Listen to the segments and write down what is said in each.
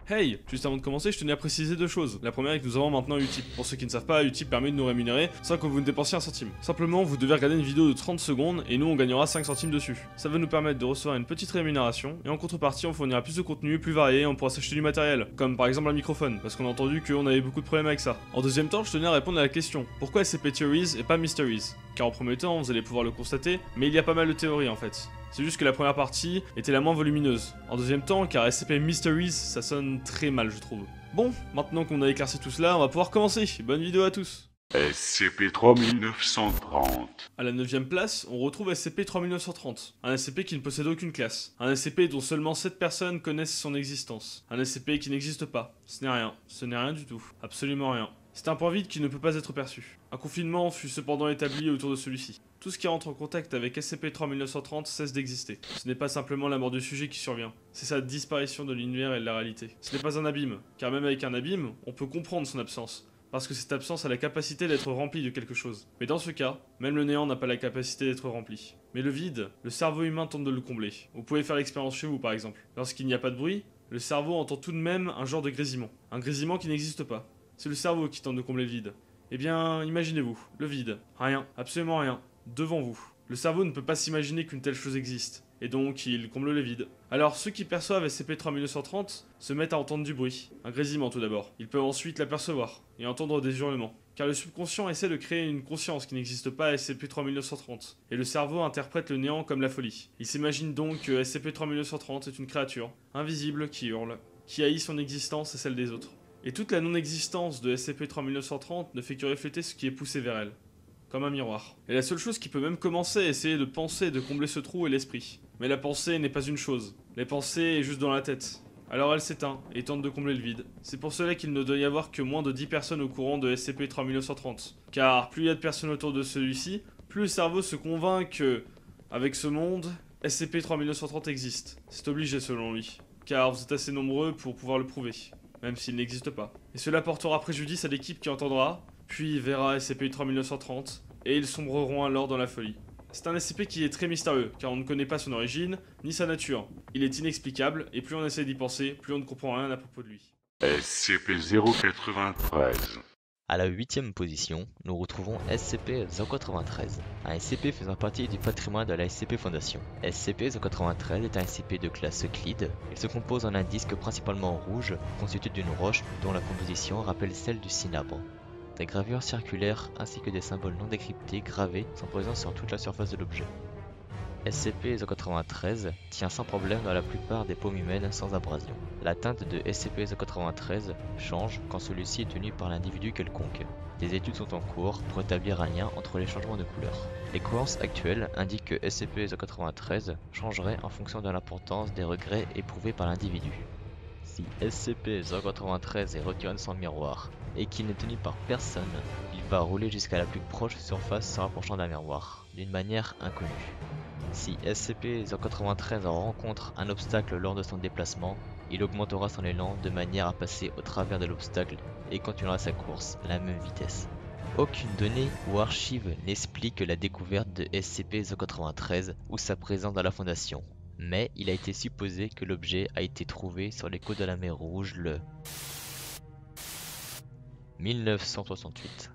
Hey, juste avant de commencer, je tenais à préciser deux choses. La première est que nous avons maintenant Utip. Pour ceux qui ne savent pas, Utip permet de nous rémunérer sans que vous ne dépensiez un centime. Simplement, vous devez regarder une vidéo de 30 secondes et nous on gagnera 5 centimes dessus. Ça va nous permettre de recevoir une petite rémunération et en contrepartie on fournira plus de contenu, plus varié et on pourra s'acheter du matériel, comme par exemple un microphone, parce qu'on a entendu qu'on avait beaucoup de problèmes avec ça. En deuxième temps, je tenais à répondre à la question, pourquoi SCP Theories et pas Mysteries? Car en premier temps, vous allez pouvoir le constater, mais il y a pas mal de théories en fait. C'est juste que la première partie était la moins volumineuse. En deuxième temps, car SCP Mysteries, ça sonne très mal je trouve. Bon, maintenant qu'on a éclairci tout cela, on va pouvoir commencer. Bonne vidéo à tous. SCP-3930. À la 9ème place, on retrouve SCP-3930, un SCP qui ne possède aucune classe, un SCP dont seulement 7 personnes connaissent son existence, un SCP qui n'existe pas, ce n'est rien du tout, absolument rien. C'est un point vide qui ne peut pas être perçu. Un confinement fut cependant établi autour de celui-ci. Tout ce qui rentre en contact avec SCP-3930 cesse d'exister. Ce n'est pas simplement la mort du sujet qui survient, c'est sa disparition de l'univers et de la réalité. Ce n'est pas un abîme, car même avec un abîme, on peut comprendre son absence. Parce que cette absence a la capacité d'être remplie de quelque chose. Mais dans ce cas, même le néant n'a pas la capacité d'être rempli. Mais le vide, le cerveau humain tente de le combler. Vous pouvez faire l'expérience chez vous par exemple. Lorsqu'il n'y a pas de bruit, le cerveau entend tout de même un genre de grésillement. Un grésillement qui n'existe pas. C'est le cerveau qui tente de combler le vide. Eh bien, imaginez-vous, le vide. Rien, absolument rien. Devant vous. Le cerveau ne peut pas s'imaginer qu'une telle chose existe. Et donc, il comble le vide. Alors, ceux qui perçoivent SCP-3930 se mettent à entendre du bruit. Un grésillement tout d'abord. Ils peuvent ensuite l'apercevoir et entendre des hurlements. Car le subconscient essaie de créer une conscience qui n'existe pas à SCP-3930. Et le cerveau interprète le néant comme la folie. Il s'imagine donc que SCP-3930 est une créature, invisible, qui hurle, qui haït son existence et celle des autres. Et toute la non-existence de SCP-3930 ne fait que refléter ce qui est poussé vers elle. Comme un miroir. Et la seule chose qui peut même commencer à essayer de penser et de combler ce trou est l'esprit. Mais la pensée n'est pas une chose. La pensée est juste dans la tête. Alors elle s'éteint et tente de combler le vide. C'est pour cela qu'il ne doit y avoir que moins de 10 personnes au courant de SCP-3930. Car plus il y a de personnes autour de celui-ci, plus le cerveau se convainc que, avec ce monde, SCP-3930 existe. C'est obligé selon lui. Car vous êtes assez nombreux pour pouvoir le prouver. Même s'il n'existe pas. Et cela portera préjudice à l'équipe qui entendra, puis verra SCP-3930, et ils sombreront alors dans la folie. C'est un SCP qui est très mystérieux, car on ne connaît pas son origine, ni sa nature. Il est inexplicable, et plus on essaie d'y penser, plus on ne comprend rien à propos de lui. SCP-093. À la 8ème position, nous retrouvons SCP-093, un SCP faisant partie du patrimoine de la SCP Foundation. SCP-093 est un SCP de classe Euclide. Il se compose en un disque principalement rouge, constitué d'une roche dont la composition rappelle celle du cinabre. Des gravures circulaires ainsi que des symboles non décryptés gravés sont présents sur toute la surface de l'objet. SCP-093 tient sans problème dans la plupart des paumes humaines sans abrasion. La teinte de SCP-093 change quand celui-ci est tenu par l'individu quelconque. Des études sont en cours pour établir un lien entre les changements de couleur. Les croyances actuelles indiquent que SCP-093 changerait en fonction de l'importance des regrets éprouvés par l'individu. Si SCP-093 est retiré de son miroir et qu'il n'est tenu par personne, il va rouler jusqu'à la plus proche surface se rapprochant d'un miroir, d'une manière inconnue. Si SCP-093 rencontre un obstacle lors de son déplacement, il augmentera son élan de manière à passer au travers de l'obstacle et continuera sa course à la même vitesse. Aucune donnée ou archive n'explique la découverte de SCP-093 ou sa présence dans la Fondation, mais il a été supposé que l'objet a été trouvé sur les côtes de la mer Rouge le 1968.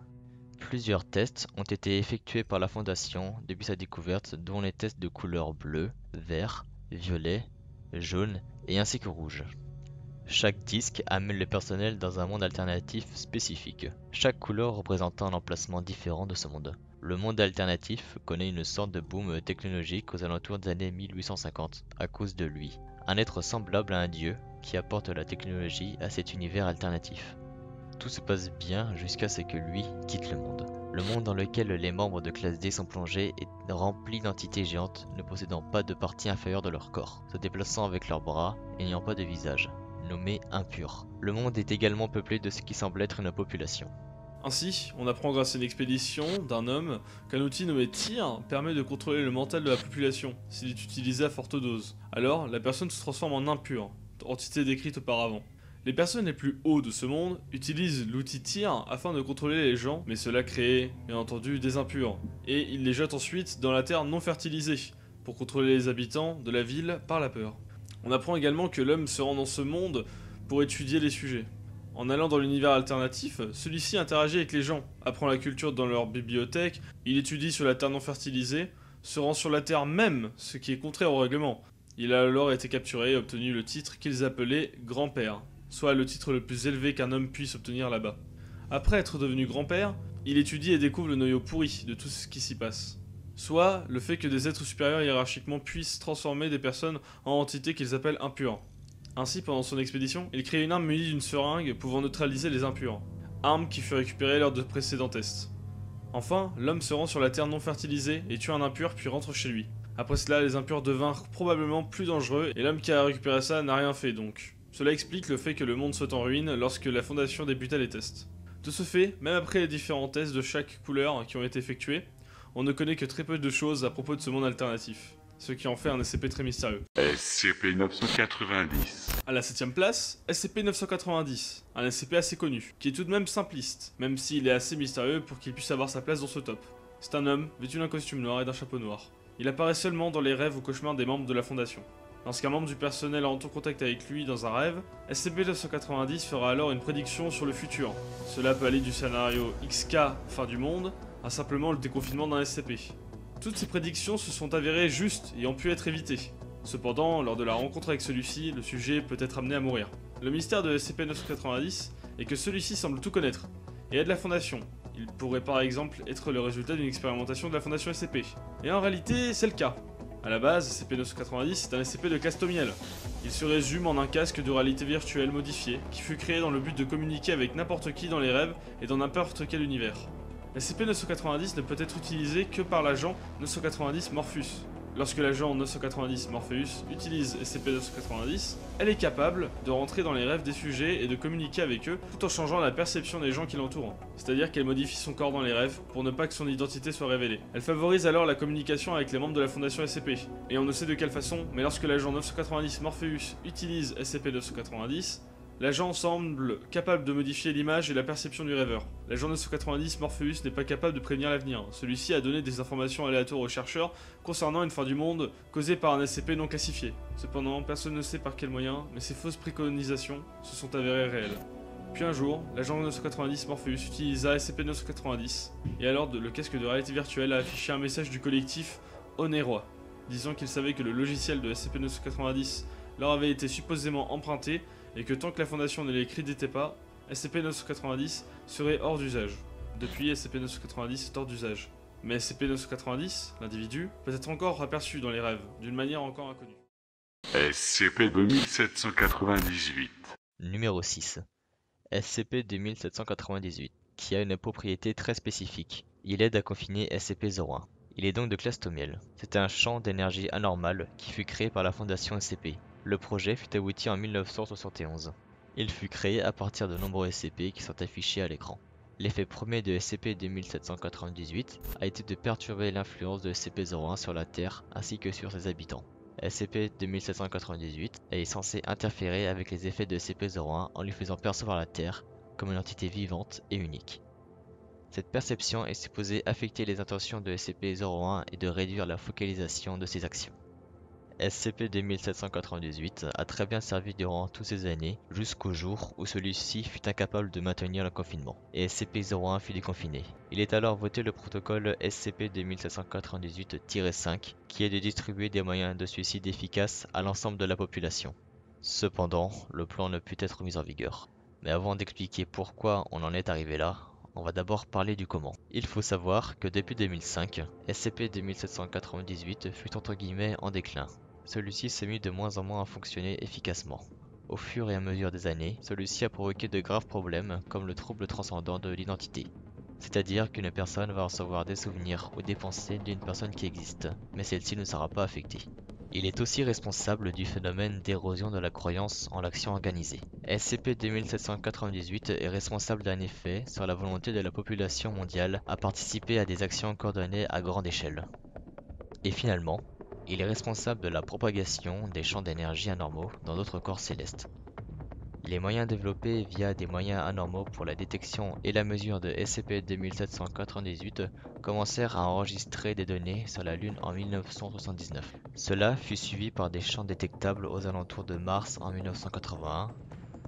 Plusieurs tests ont été effectués par la Fondation depuis sa découverte, dont les tests de couleur bleu, vert, violet, jaune et ainsi que rouge. Chaque disque amène le personnel dans un monde alternatif spécifique, chaque couleur représentant un emplacement différent de ce monde. Le monde alternatif connaît une sorte de boom technologique aux alentours des années 1850 à cause de lui, un être semblable à un dieu qui apporte la technologie à cet univers alternatif. Tout se passe bien jusqu'à ce que lui quitte le monde. Le monde dans lequel les membres de classe D sont plongés est rempli d'entités géantes ne possédant pas de partie inférieure de leur corps, se déplaçant avec leurs bras et n'ayant pas de visage, nommés impurs. Le monde est également peuplé de ce qui semble être une population. Ainsi, on apprend grâce à une expédition d'un homme qu'un outil nommé Tyr permet de contrôler le mental de la population s'il est utilisé à forte dose. Alors, la personne se transforme en impur, entité décrite auparavant. Les personnes les plus hauts de ce monde utilisent l'outil Tyr afin de contrôler les gens, mais cela crée, bien entendu, des impurs. Et ils les jettent ensuite dans la terre non fertilisée, pour contrôler les habitants de la ville par la peur. On apprend également que l'homme se rend dans ce monde pour étudier les sujets. En allant dans l'univers alternatif, celui-ci interagit avec les gens, apprend la culture dans leur bibliothèque, il étudie sur la terre non fertilisée, se rend sur la terre même, ce qui est contraire au règlement. Il a alors été capturé et obtenu le titre qu'ils appelaient grand-père, soit le titre le plus élevé qu'un homme puisse obtenir là-bas. Après être devenu grand-père, il étudie et découvre le noyau pourri de tout ce qui s'y passe. Soit le fait que des êtres supérieurs hiérarchiquement puissent transformer des personnes en entités qu'ils appellent impures. Ainsi, pendant son expédition, il crée une arme munie d'une seringue pouvant neutraliser les impurs, arme qui fut récupérée lors de précédents tests. Enfin, l'homme se rend sur la terre non fertilisée et tue un impur puis rentre chez lui. Après cela, les impurs devinrent probablement plus dangereux et l'homme qui a récupéré ça n'a rien fait donc. Cela explique le fait que le monde soit en ruine lorsque la Fondation débuta les tests. De ce fait, même après les différents tests de chaque couleur qui ont été effectués, on ne connaît que très peu de choses à propos de ce monde alternatif, ce qui en fait un SCP très mystérieux. SCP-990. À la 7ème place, SCP-990, un SCP assez connu, qui est tout de même simpliste, même s'il est assez mystérieux pour qu'il puisse avoir sa place dans ce top. C'est un homme, vêtu d'un costume noir et d'un chapeau noir. Il apparaît seulement dans les rêves ou cauchemars des membres de la Fondation. Lorsqu'un membre du personnel entre en contact avec lui dans un rêve, SCP-990 fera alors une prédiction sur le futur. Cela peut aller du scénario XK, fin du monde, à simplement le déconfinement d'un SCP. Toutes ces prédictions se sont avérées justes et ont pu être évitées. Cependant, lors de la rencontre avec celui-ci, le sujet peut être amené à mourir. Le mystère de SCP-990 est que celui-ci semble tout connaître, et aide la Fondation. Il pourrait par exemple être le résultat d'une expérimentation de la Fondation SCP. Et en réalité, c'est le cas. A la base, SCP-990 est un SCP de Castomiel. Il se résume en un casque de réalité virtuelle modifié, qui fut créé dans le but de communiquer avec n'importe qui dans les rêves et dans n'importe quel univers. SCP-990 ne peut être utilisé que par l'agent 990 Morpheus. Lorsque l'agent 990 Morpheus utilise SCP-990, elle est capable de rentrer dans les rêves des sujets et de communiquer avec eux tout en changeant la perception des gens qui l'entourent. C'est-à-dire qu'elle modifie son corps dans les rêves pour ne pas que son identité soit révélée. Elle favorise alors la communication avec les membres de la Fondation SCP. Et on ne sait de quelle façon, mais lorsque l'agent 990 Morpheus utilise SCP-990, l'agent semble capable de modifier l'image et la perception du rêveur. L'agent 990 Morpheus n'est pas capable de prévenir l'avenir. Celui-ci a donné des informations aléatoires aux chercheurs concernant une fin du monde causée par un SCP non classifié. Cependant, personne ne sait par quel moyen, mais ces fausses préconisations se sont avérées réelles. Puis un jour, l'agent 990 Morpheus utilisa SCP-990, et alors le casque de réalité virtuelle a affiché un message du collectif Onérois, disant qu'il savait que le logiciel de SCP-990 leur avait été supposément emprunté et que tant que la Fondation ne l'écritait pas, SCP-990 serait hors d'usage. Depuis, SCP-990 est hors d'usage. Mais SCP-990, l'individu, peut être encore aperçu dans les rêves, d'une manière encore inconnue. SCP-2798. Numéro 6. SCP-2798, qui a une propriété très spécifique. Il aide à confiner SCP-01. Il est donc de classe Thomiel. C'est un champ d'énergie anormal qui fut créé par la Fondation SCP. Le projet fut abouti en 1971. Il fut créé à partir de nombreux SCP qui sont affichés à l'écran. L'effet premier de SCP-2798 a été de perturber l'influence de SCP-01 sur la Terre ainsi que sur ses habitants. SCP-2798 est censé interférer avec les effets de SCP-01 en lui faisant percevoir la Terre comme une entité vivante et unique. Cette perception est supposée affecter les intentions de SCP-01 et de réduire la focalisation de ses actions. SCP-2798 a très bien servi durant toutes ces années, jusqu'au jour où celui-ci fut incapable de maintenir le confinement, et SCP-01 fut déconfiné. Il est alors voté le protocole SCP-2798-5, qui est de distribuer des moyens de suicide efficaces à l'ensemble de la population. Cependant, le plan ne put être mis en vigueur. Mais avant d'expliquer pourquoi on en est arrivé là, on va d'abord parler du comment. Il faut savoir que depuis 2005, SCP-2798 fut entre guillemets en déclin. Celui-ci s'est mis de moins en moins à fonctionner efficacement. Au fur et à mesure des années, celui-ci a provoqué de graves problèmes comme le trouble transcendant de l'identité. C'est-à-dire qu'une personne va recevoir des souvenirs ou des pensées d'une personne qui existe, mais celle-ci ne sera pas affectée. Il est aussi responsable du phénomène d'érosion de la croyance en l'action organisée. SCP-2798 est responsable d'un effet sur la volonté de la population mondiale à participer à des actions coordonnées à grande échelle. Et finalement, il est responsable de la propagation des champs d'énergie anormaux dans d'autres corps célestes. Les moyens développés via des moyens anormaux pour la détection et la mesure de SCP-2798 commencèrent à enregistrer des données sur la Lune en 1979. Cela fut suivi par des champs détectables aux alentours de Mars en 1981,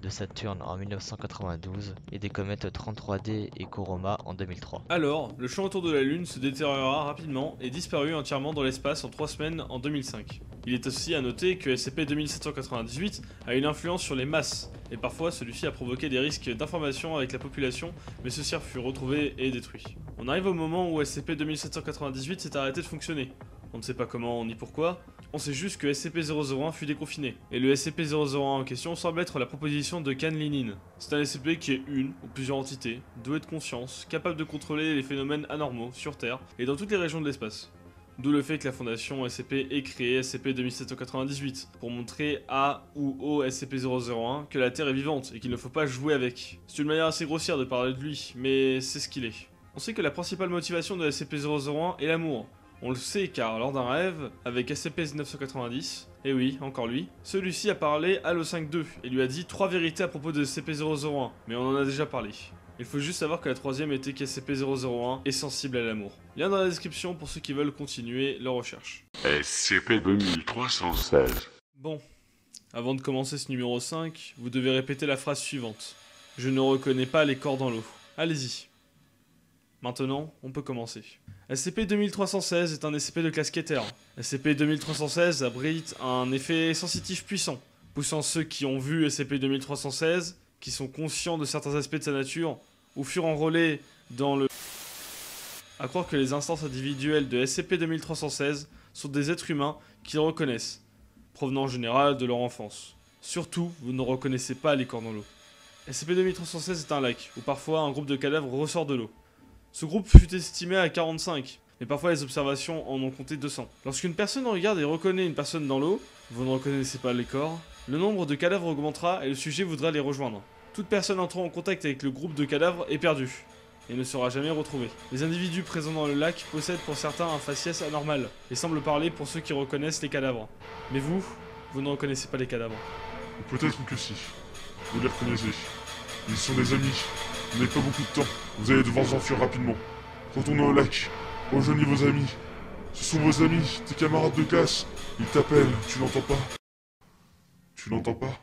de Saturne en 1992 et des comètes 33D et Kuroma en 2003. Alors, le champ autour de la Lune se détériora rapidement et disparut entièrement dans l'espace en 3 semaines en 2005. Il est aussi à noter que SCP-2798 a une influence sur les masses, et parfois celui-ci a provoqué des risques d'information avec la population, mais ceci fut retrouvé et détruit. On arrive au moment où SCP-2798 s'est arrêté de fonctionner. On ne sait pas comment ni pourquoi, on sait juste que SCP-001 fut déconfiné, et le SCP-001 en question semble être la proposition de Can Linin. C'est un SCP qui est une ou plusieurs entités, douées de conscience, capable de contrôler les phénomènes anormaux sur Terre et dans toutes les régions de l'espace. D'où le fait que la fondation SCP ait créé SCP-2798, pour montrer à ou au SCP-001 que la Terre est vivante et qu'il ne faut pas jouer avec. C'est une manière assez grossière de parler de lui, mais c'est ce qu'il est. On sait que la principale motivation de SCP-001 est l'amour. On le sait car lors d'un rêve, avec SCP-990, et oui, encore lui, celui-ci a parlé à l'O5-2 et lui a dit 3 vérités à propos de SCP-001, mais on en a déjà parlé. Il faut juste savoir que la troisième était qu'SCP-001 est sensible à l'amour. Lien dans la description pour ceux qui veulent continuer leur recherche. SCP-2316. Bon, avant de commencer ce numéro 5, vous devez répéter la phrase suivante. Je ne reconnais pas les corps dans l'eau. Allez-y. Maintenant, on peut commencer. SCP-2316 est un SCP de classe Keter. SCP-2316 abrite un effet sensitif puissant, poussant ceux qui ont vu SCP-2316, qui sont conscients de certains aspects de sa nature, ou furent enrôlés dans le... à croire que les instances individuelles de SCP-2316 sont des êtres humains qu'ils reconnaissent, provenant en général de leur enfance. Surtout, vous ne reconnaissez pas les corps dans l'eau. SCP-2316 est un lac, où parfois un groupe de cadavres ressort de l'eau. Ce groupe fut estimé à 45, mais parfois les observations en ont compté 200. Lorsqu'une personne regarde et reconnaît une personne dans l'eau, vous ne reconnaissez pas les corps, le nombre de cadavres augmentera et le sujet voudra les rejoindre. Toute personne entrant en contact avec le groupe de cadavres est perdue, et ne sera jamais retrouvée. Les individus présents dans le lac possèdent pour certains un faciès anormal, et semblent parler pour ceux qui reconnaissent les cadavres. Mais vous ne reconnaissez pas les cadavres. Ou peut-être que si. Vous les reconnaissez. Ils sont des amis. Vous n'avez pas beaucoup de temps. Vous allez devoir vous enfuir rapidement. Retournez au lac. Rejoignez vos amis. Ce sont vos amis, tes camarades de classe. Ils t'appellent. Tu l'entends pas? Tu l'entends pas?